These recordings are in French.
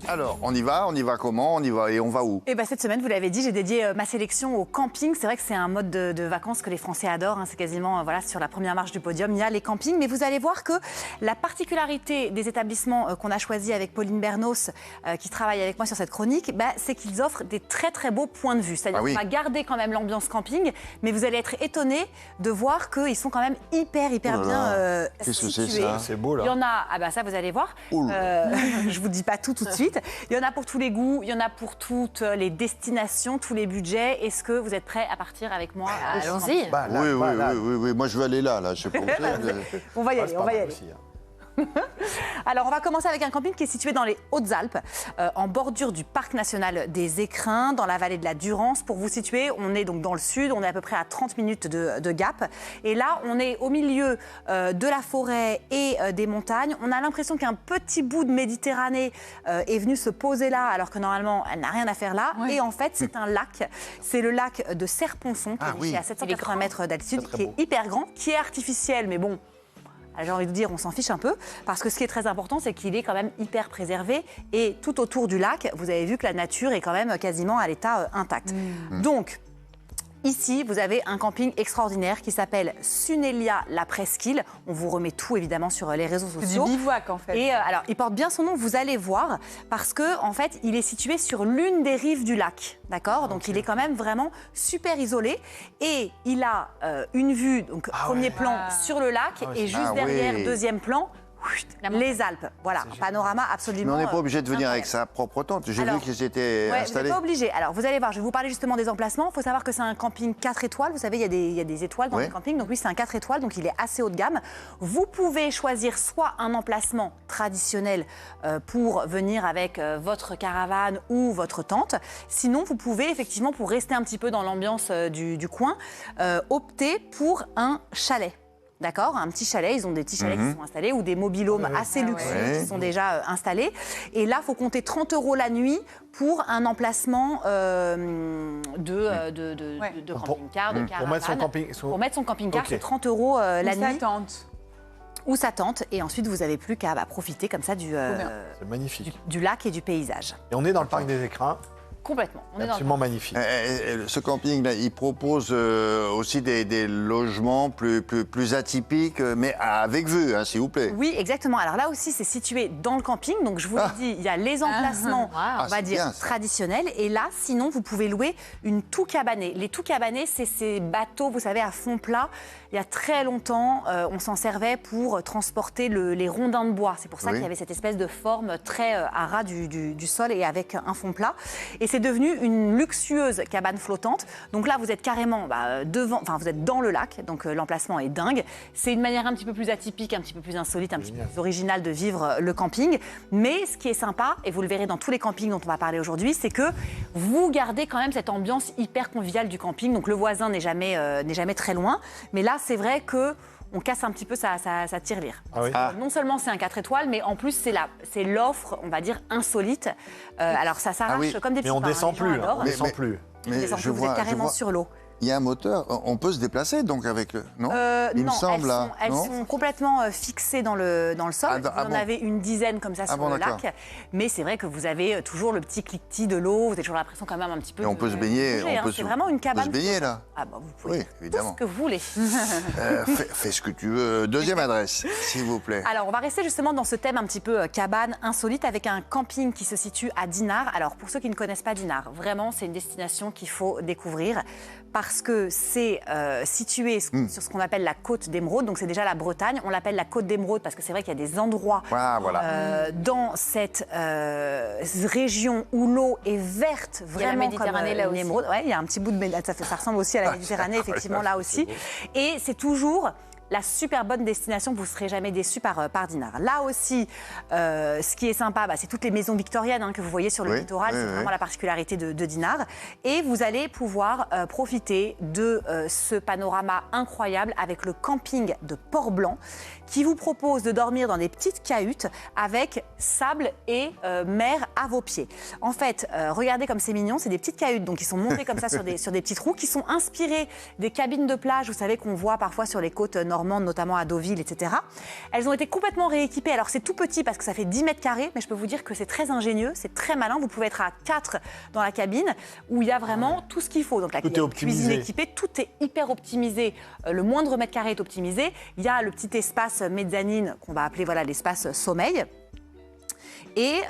Alors, on y va comment, on y va et on va où? Et cette semaine, vous l'avez dit, j'ai dédié ma sélection au camping. C'est vrai que c'est un mode de vacances que les Français adorent. C'est quasiment sur la première marche du podium, il y a les campings. Mais vous allez voir que la particularité des établissements qu'on a choisis avec Pauline Bernos, qui travaille avec moi sur cette chronique, c'est qu'ils offrent des très très beaux points de vue. C'est-à-dire qu'on va garder quand même l'ambiance camping, mais vous allez être étonnés de voir qu'ils sont quand même hyper bien Qu'est-ce que situés. c'est ça? C'est beau là. Il y en a, ça vous allez voir. Je vous dis pas tout de suite. Il y en a pour tous les goûts, il y en a pour toutes les destinations, tous les budgets. Est-ce que vous êtes prêts à partir avec moi? Allons-y. Oui, moi je veux aller là, je sais pas. On va y aller, Alors, on va commencer avec un camping qui est situé dans les Hautes-Alpes, en bordure du parc national des Écrins, dans la vallée de la Durance. Pour vous situer, on est donc dans le sud, on est à peu près à 30 minutes de Gap. Et là, on est au milieu de la forêt et des montagnes. On a l'impression qu'un petit bout de Méditerranée est venu se poser là, alors que normalement, elle n'a rien à faire là. Ouais. Et en fait, c'est un lac. C'est le lac de Serponçon, qui est à 780 mètres d'altitude, qui est hyper grand, qui est artificiel, mais bon... J'ai envie de dire, on s'en fiche un peu, parce que ce qui est très important, c'est qu'il est quand même hyper préservé. Et tout autour du lac, vous avez vu que la nature est quand même quasiment à l'état intact. Donc, ici, vous avez un camping extraordinaire qui s'appelle Sunelia la Presqu'île. On vous remet tout, évidemment, sur les réseaux sociaux. C'est du bivouac, en fait. Et alors, il porte bien son nom, vous allez voir, parce que en fait, il est situé sur l'une des rives du lac. D'accord ? Donc, il est quand même vraiment super isolé. Et il a une vue, donc premier plan sur le lac, et juste derrière, deuxième plan, les Alpes. Voilà, un panorama absolument. Mais on n'est pas obligé de venir avec sa propre tente. J'ai vu qu'ils étaient installés. Vous n'êtes pas obligé. Alors, vous allez voir, je vais vous parler justement des emplacements. Il faut savoir que c'est un camping 4 étoiles. Vous savez, il y a des étoiles dans le camping. Donc oui, c'est un 4 étoiles, donc il est assez haut de gamme. Vous pouvez choisir soit un emplacement traditionnel pour venir avec votre caravane ou votre tente. Sinon, vous pouvez effectivement, pour rester un petit peu dans l'ambiance du coin, opter pour un chalet. D'accord, un petit chalet, ils ont des petits chalets qui sont installés ou des mobil-homes assez luxueux qui sont déjà installés. Et là, il faut compter 30 € la nuit pour un emplacement de camping-car, de caravane. Pour mettre son camping-car, c'est 30 € la nuit. Ou sa tente. Et ensuite, vous n'avez plus qu'à profiter comme ça du lac et du paysage. Et on est dans le parc des Écrins. Complètement. On est absolument magnifique. Ce camping-là, il propose aussi des logements plus atypiques, mais avec vue, s'il vous plaît. Oui, exactement. Alors là aussi, c'est situé dans le camping. Donc, je vous l'ai dit, il y a les emplacements, on va dire, traditionnels. Et là, sinon, vous pouvez louer une tout cabanée. Les tout cabanés, c'est ces bateaux, vous savez, à fond plat. Il y a très longtemps, on s'en servait pour transporter les rondins de bois. C'est pour ça qu'il y avait cette espèce de forme très à ras du sol et avec un fond plat. Et c'est devenu une luxueuse cabane flottante. Donc là, vous êtes carrément vous êtes dans le lac, donc l'emplacement est dingue. C'est une manière un petit peu plus atypique, un petit peu plus insolite, un petit peu plus originale de vivre le camping. Mais ce qui est sympa, et vous le verrez dans tous les campings dont on va parler aujourd'hui, c'est que vous gardez quand même cette ambiance hyper conviviale du camping. Donc le voisin n'est jamais très loin. Mais là, c'est vrai que on casse un petit peu sa tirelire. Non seulement c'est un 4 étoiles, mais en plus c'est l'offre, on va dire, insolite. Alors ça s'arrache comme des petits pains. Mais on descend plus. On descend plus. Mais vous êtes carrément sur l'eau. Il y a un moteur, on peut se déplacer donc avec le... Non, il me semble, elles sont complètement fixées dans le sol. Vous en avez une dizaine comme ça sur le lac. Mais c'est vrai que vous avez toujours le petit cliquetis de l'eau, vous avez toujours l'impression quand même un petit peu... Et on peut se baigner, c'est vraiment une cabane. On peut se baigner là. Vous pouvez évidemment. Tout ce que vous voulez. Fais ce que tu veux. Deuxième adresse, s'il vous plaît. Alors, on va rester justement dans ce thème un petit peu cabane insolite avec un camping qui se situe à Dinard. Alors, pour ceux qui ne connaissent pas Dinard, vraiment, c'est une destination qu'il faut découvrir parce que c'est situé sur ce qu'on appelle la côte d'Émeraude. Donc, c'est déjà la Bretagne. On l'appelle la côte d'Émeraude parce que c'est vrai qu'il y a des endroits dans cette région où l'eau est verte, vraiment. Il y a la Méditerranée là aussi. Ouais, il y a un petit bout de Méditerranée. Ça ressemble aussi à la Méditerranée, effectivement, là aussi. Et c'est toujours la super bonne destination, vous ne serez jamais déçus par Dinard. Là aussi, ce qui est sympa, c'est toutes les maisons victoriennes que vous voyez sur le littoral. C'est vraiment la particularité de Dinard. Et vous allez pouvoir profiter de ce panorama incroyable avec le camping de Port-Blanc qui vous propose de dormir dans des petites cahutes avec sable et mer à vos pieds. En fait, regardez comme c'est mignon, c'est des petites cahutes donc qui sont montées comme ça sur des petits trous, qui sont inspirées des cabines de plage, vous savez, qu'on voit parfois sur les côtes nord normande, notamment à Deauville, etc. Elles ont été complètement rééquipées. Alors c'est tout petit parce que ça fait 10 mètres carrés, mais je peux vous dire que c'est très ingénieux, c'est très malin. Vous pouvez être à 4 dans la cabine où il y a vraiment tout ce qu'il faut. Donc la cuisine équipée, tout est hyper optimisé. Le moindre mètre carré est optimisé. Il y a le petit espace mezzanine qu'on va appeler l'espace sommeil. Et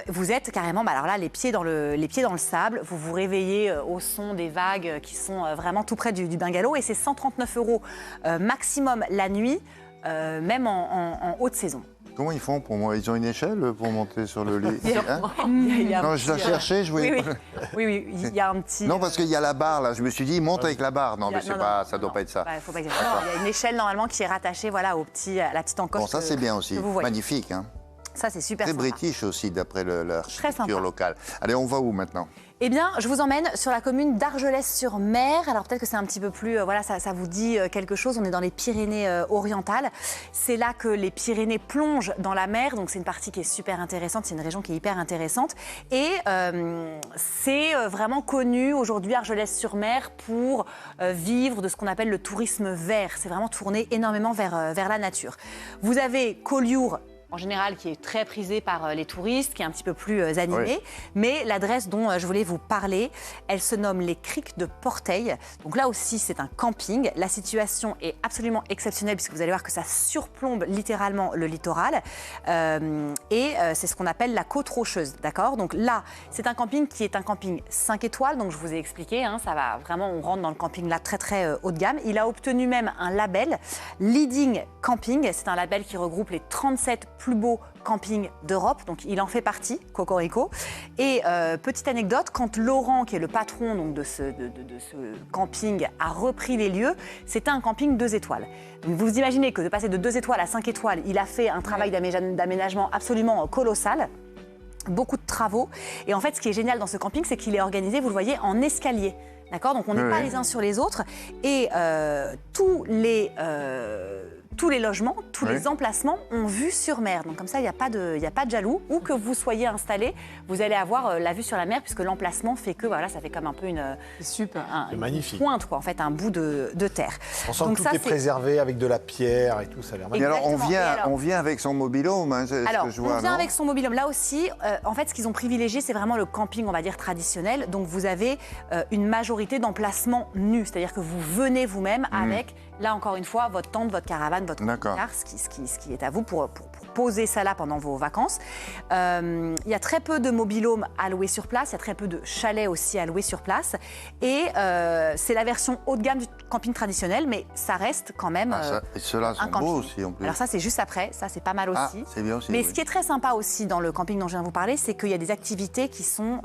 vous êtes carrément, alors là, les pieds dans le sable. Vous vous réveillez au son des vagues qui sont vraiment tout près du bungalow. Et c'est 139 € maximum la nuit, même en haute saison. Comment ils font pour moi? Ils ont une échelle pour monter sur le lit Non, je la cherchais, je voulais... Oui, il y a un petit... Non, parce qu'il y a la barre, là. Je me suis dit, ils montent avec la barre. Non, mais ça ne doit pas être ça. Faut pas il y a une échelle, normalement, qui est rattachée à la petite encoche. Bon, ça, c'est bien aussi. Magnifique, hein. Ça, c'est super sympa. Très british aussi, d'après l'architecture locale. Allez, on va où maintenant? Eh bien, je vous emmène sur la commune d'Argelès-sur-Mer. Alors peut-être que c'est un petit peu plus, ça vous dit quelque chose. On est dans les Pyrénées-Orientales. C'est là que les Pyrénées plongent dans la mer. Donc c'est une partie qui est super intéressante. C'est une région qui est hyper intéressante. Et c'est vraiment connu aujourd'hui, Argelès-sur-Mer, pour vivre de ce qu'on appelle le tourisme vert. C'est vraiment tourné énormément vers la nature. Vous avez Collioure, en général, qui est très prisé par les touristes, qui est un petit peu plus animé. Oui. Mais l'adresse dont je voulais vous parler, elle se nomme les Criques de Porteil. Donc là aussi, c'est un camping. La situation est absolument exceptionnelle, puisque vous allez voir que ça surplombe littéralement le littoral. C'est ce qu'on appelle la côte rocheuse, d'accord? Donc là, c'est un camping qui est un camping 5 étoiles. Donc je vous ai expliqué, hein, ça va vraiment, on rentre dans le camping là très haut de gamme. Il a obtenu même un label, Leading Camping. C'est un label qui regroupe les 37 plus beaux campings d'Europe, donc il en fait partie, Cocorico. Et petite anecdote, quand Laurent, qui est le patron donc, de ce camping, a repris les lieux, c'était un camping 2 étoiles. Donc, vous imaginez que de passer de 2 étoiles à 5 étoiles, il a fait un travail d'aménagement absolument colossal. Beaucoup de travaux. Et en fait, ce qui est génial dans ce camping, c'est qu'il est organisé, vous le voyez, en escalier. D'accord? Donc on n'est pas les uns sur les autres. Et tous les logements, tous les emplacements ont vue sur mer. Donc comme ça, il n'y a pas de jaloux. Où que vous soyez installé, vous allez avoir la vue sur la mer, puisque l'emplacement fait que ça fait comme un peu une pointe, quoi, en fait, un bout de terre. On sent que tout est préservé avec de la pierre et tout, ça a l'air magnifique. Mais alors, on vient avec son mobil-home, hein, c'est ce que je vois, on vient avec son mobil-home. Là aussi, en fait, ce qu'ils ont privilégié, c'est vraiment le camping, on va dire, traditionnel. Donc vous avez une majorité d'emplacements nus, c'est-à-dire que vous venez vous-même avec, là encore une fois, votre tente, votre caravane, votre camping-car, ce qui est à vous pour poser ça là pendant vos vacances. Il y a très peu de mobil-home à louer sur place, il y a très peu de chalets aussi à louer sur place. Et c'est la version haut de gamme du camping traditionnel, mais ça reste quand même et ceux-là sont beaux aussi en plus. Alors ça, c'est juste après, ça c'est pas mal aussi. C'est bien aussi. Mais ce qui est très sympa aussi dans le camping dont je viens de vous parler, c'est qu'il y a des activités qui sont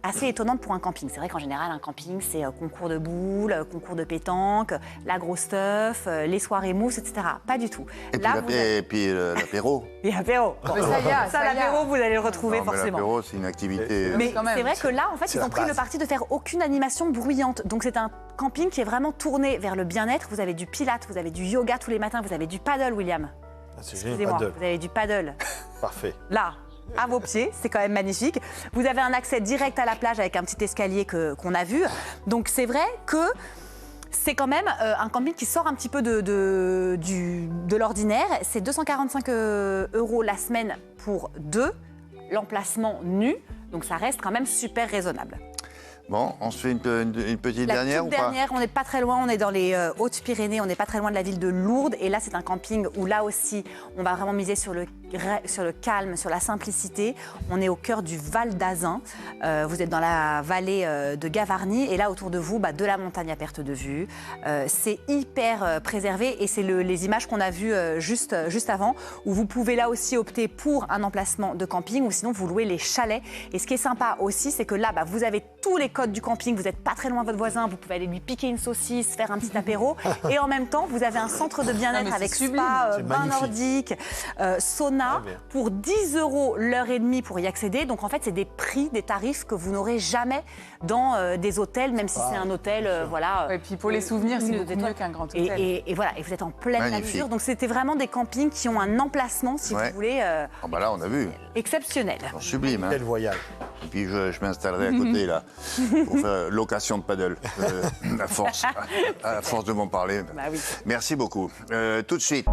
assez étonnantes pour un camping. C'est vrai qu'en général, un camping, c'est concours de boules, concours de pétanque, la grosse stuff, les soirées mousse, etc. Pas du tout. Et puis l'apéro. Et l'apéro. Ça, l'apéro, vous allez le retrouver forcément. L'apéro, c'est une activité. Mais c'est vrai que là, en fait, ils ont pris le parti de faire aucune animation bruyante. Donc c'est un camping qui est vraiment tourné vers le bien-être. Vous avez du pilates, vous avez du yoga tous les matins, vous avez du paddle, William. Excusez-moi, vous avez du paddle. Parfait. Là, à vos pieds, c'est quand même magnifique. Vous avez un accès direct à la plage avec un petit escalier qu'on a vu. Donc c'est vrai que c'est quand même un camping qui sort un petit peu de l'ordinaire. C'est 245 € la semaine pour 2, l'emplacement nu. Donc ça reste quand même super raisonnable. Bon, on se fait une petite dernière ou pas? On n'est pas très loin, on est dans les Hautes-Pyrénées, on n'est pas très loin de la ville de Lourdes. Et là, c'est un camping où là aussi, on va vraiment miser sur le calme, sur la simplicité. On est au cœur du Val d'Azun. Vous êtes dans la vallée de Gavarnie. Et là, autour de vous, de la montagne à perte de vue. C'est hyper préservé. Et c'est les images qu'on a vues juste avant, où vous pouvez là aussi opter pour un emplacement de camping, ou sinon vous louez les chalets. Et ce qui est sympa aussi, c'est que là, vous avez tous les codes du camping, vous n'êtes pas très loin de votre voisin, vous pouvez aller lui piquer une saucisse, faire un petit apéro. Et en même temps, vous avez un centre de bien-être avec spa, bain nordique, sauna, pour 10 € l'heure et demie pour y accéder. Donc en fait, c'est des tarifs que vous n'aurez jamais dans des hôtels, même si c'est un hôtel, Et puis pour les souvenirs, c'est beaucoup mieux qu'un grand hôtel. Et voilà, et vous êtes en pleine nature. Donc c'était vraiment des campings qui ont un emplacement, si vous voulez. Là, on a vu. Exceptionnel. Sublime. Quel voyage. Puis je m'installerai à côté, là, pour faire location de paddle, à force de m'en parler. Bah oui. Merci beaucoup. Tout de suite.